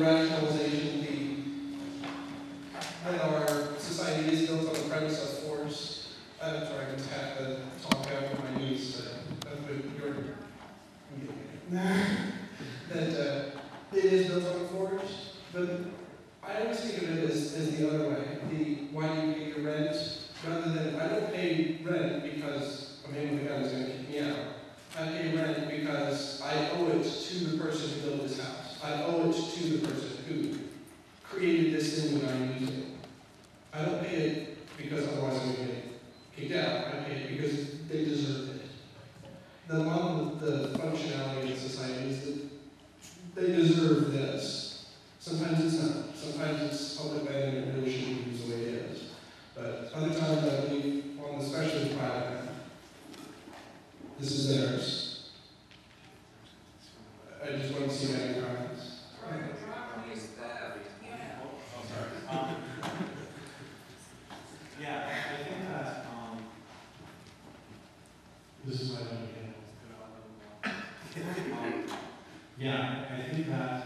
rationalization, that our society is built on the premise of force. I'm sorry, I just had to talk out with my niece, that it is built on force, but I always think of it as the other way. Why do you pay your rent? Rather than, I don't pay rent because a man with a gun is going to kick me out. I pay rent because I owe it to the person who built this house. I owe it to the person who created this thing that I'm using. I don't pay it because otherwise I'm going to get kicked out. I pay it because they deserve it. A lot of the functionality of society is that they deserve this. Sometimes it's not. Sometimes it's public land and it really shouldn't be the way it is. But other times I believe, on especially private land, this is theirs. I just want to see that in comments. Yeah, I think that this is my own again. Yeah, I think that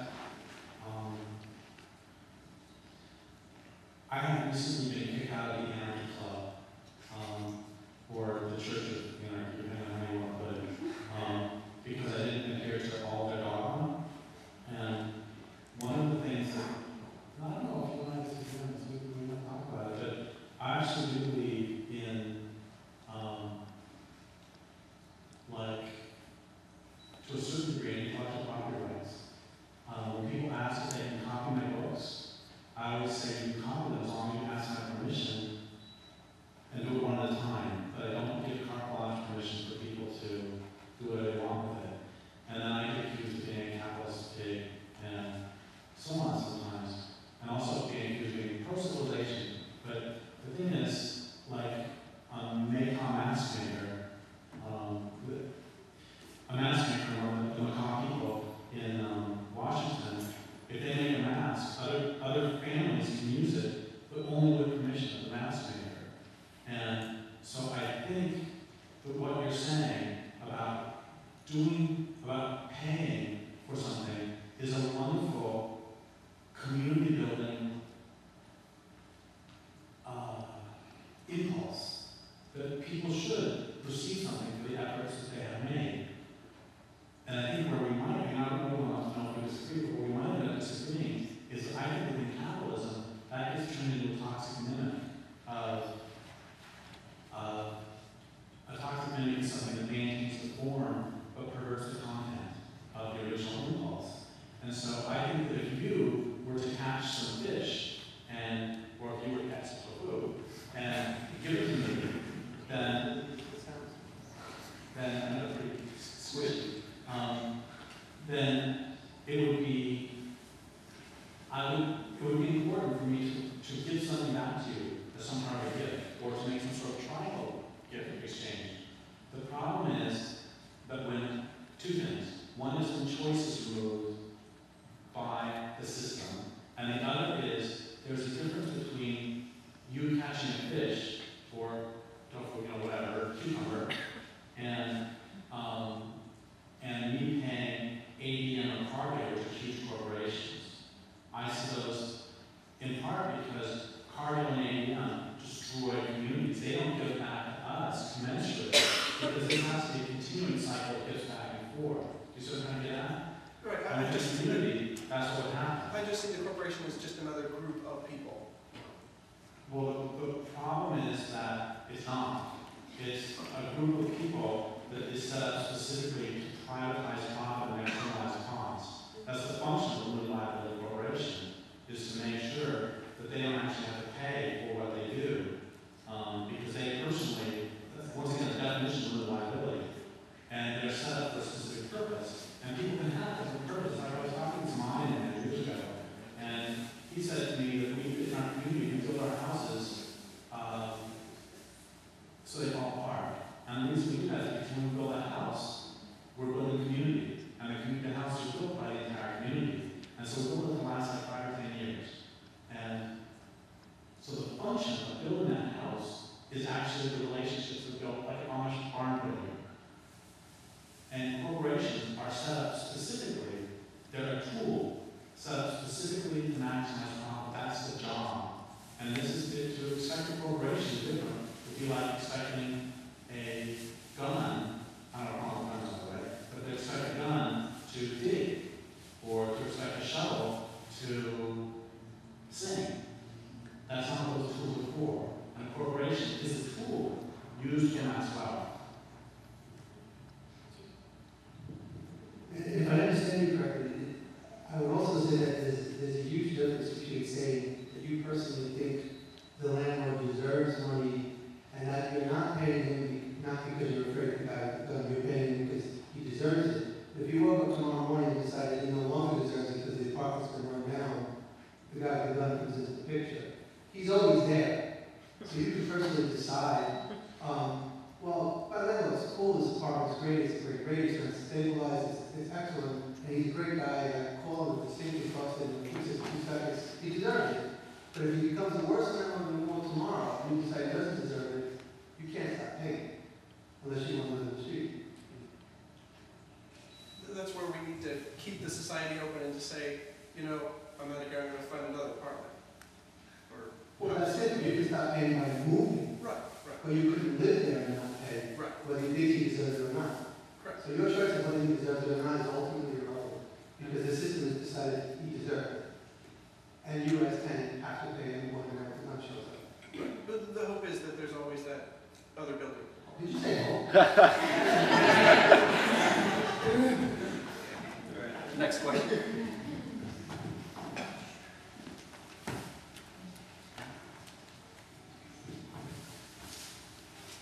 I have recently been kicked out of the Anarchy Club, or the Church of Anarchy, depending on how you want to put it, because I didn't adhere to all their dogma. And one of the things that, I don't know if you want to say this, we might talk about it, but I actually do believe in, like, to a certain degree, intellectual property rights. When people ask if they can copy my books, I always say you can copy them as long as you ask my permission and do it one at a time. But I don't give carte blanche permission for people to do whatever they want with it. And then I get accused of being a capitalist pig and so on sometimes. And also being accused of being pro-civilization. But the thing is, like, Maycom mask maker, a mask maker, the Macomb people in Washington, if they make a mask, other families can use it, but only with permission of the mask maker. And so I think that what you're saying about paying for something is a wonderful community building impulse, that people should receive something for the efforts that they have made. And I think where we might, and I don't know if we disagree, but where we might end up disagreeing is that I think within capitalism, that gets turned into a toxic mimic of a toxic mimic is something that maintains the form but perverts the content of the original impulse. And so I think that if you were to catch some fish, or if you were to catch some tofu, and give it to me, then I know it's pretty squishy. Then it would be important for me to give something back to you as some part of a gift, or to make some sort of tribal gift exchange. The problem is that when two things. One is when choice is removed by the system, and the other is there's a difference between you catching a fish or tofu, whatever, cucumber, and me paying ADM or cargo to huge corporations. I see those in part because cargo and ADM destroy communities. They don't give back to us commensurately because there has to be a continuing cycle of gifts back and forth. Do you see what I'm trying to get at? Right. And with the community, that's what happens. I just see the corporation as just another group of people. Well, the problem is that it's not. It's a group of people that is set up specifically to privatize profit and externalize costs. That's the function of a limited liability corporation, is to make sure that they don't actually have to pay for what they do, because they personally, once again, the definition of limited liability, and they're set up for a specific purpose. And people can have different purposes. Like I was talking to Mine years ago, and he said to me that we, in our community, we build our houses so they fall apart. And the reason we do that is because when we build a house, we're building community. And the house is built by the entire community. And so we're building it to last like 5 or 10 years. And so the function of building that house is actually the relationships that built like Amish barn building. And deserves it. If you woke up tomorrow morning and decided he no longer deserves it because the apartment's been run down, the guy with the gun comes into the picture. He's always there. So you can personally decide, well, by the way, it's cool, this apartment's great, it's a great rate, it's been stabilized, it's excellent, and he's a great guy, and I call him with distinctly trusted, and he says 2 seconds, he deserves it. But if he becomes the worst landlord in the world tomorrow, and you decide he doesn't deserve it, you can't stop paying, unless you want to live in the street. That's where we need to keep the society open and to say, you know, I'm out of here, I'm going to find another apartment. Or, Well, that's it, you can stop paying by moving. right. But you couldn't live there and not pay, Right. whether you think he deserves it or not. Correct. So your choice of whether he deserves it or not is ultimately irrelevant, because the system has decided he deserves it. And you as tenant have to pay him more than everything else shows up. Right. But the hope is that there's always that other building. Did you say hope? Next question.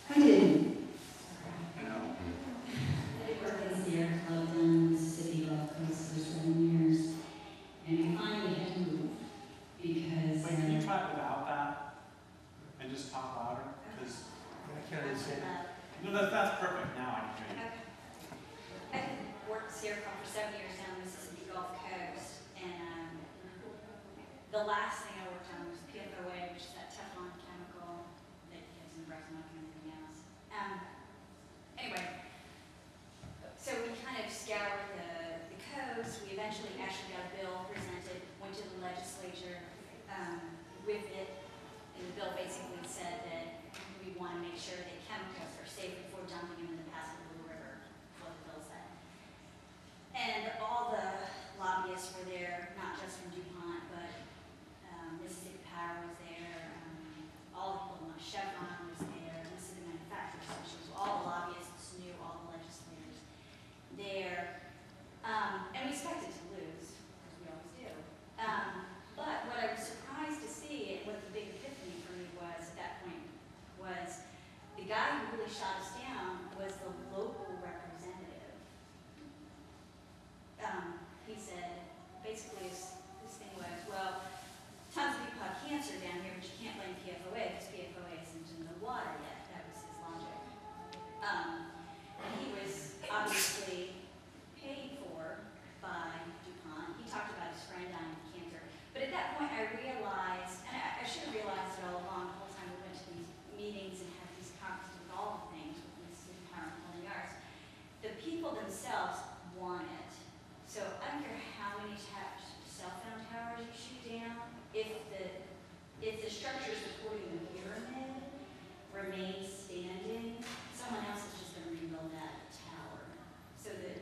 I did. I did work in Sierra Club down in Mississippi Gulf Coast for 7 years, and we finally had to move because. Wait, can you try it without that and just talk louder? Because I can't really say that. no, that's perfect. Now I can hear you. I worked at Sierra Club for 7 years down the Mississippi Gulf Coast, and the last thing I worked on was PFOA, which is that Teflon chemical that gets in breast milk and everything else. Anyway, so we kind of scoured the coast. We eventually actually got a bill presented, went to the legislature with it, and the bill basically said that we want to make sure that chemicals are safe before dumping them in the Pascagoula River, what the bill said. And all the lobbyists were there, not just from DuPont, but Mississippi Power was there, all the people, Chevron was there, Mississippi Manufacturers Association, all the lobbyists knew, all the legislators there. And we expected to lose, because we always do. But what I was surprised to see, and what the big epiphany for me was at that point, was the guy who really shot us down was the local representative. He said, basically his thing was, well, tons of people have cancer down here, but you can't blame PFOA because PFOA isn't in the water yet. That was his logic. And he was obviously paid for by DuPont. He talked about his friend dying of cancer. But at that point I realized, and I should have realized it all along, the whole time we went to these meetings and had these conferences with all the things, with Mississippi Power and Holding Arts, the people themselves want it. So I don't care how many cell phone towers you shoot down, if the structure supporting the pyramid remains standing, someone else is just going to rebuild that tower. So the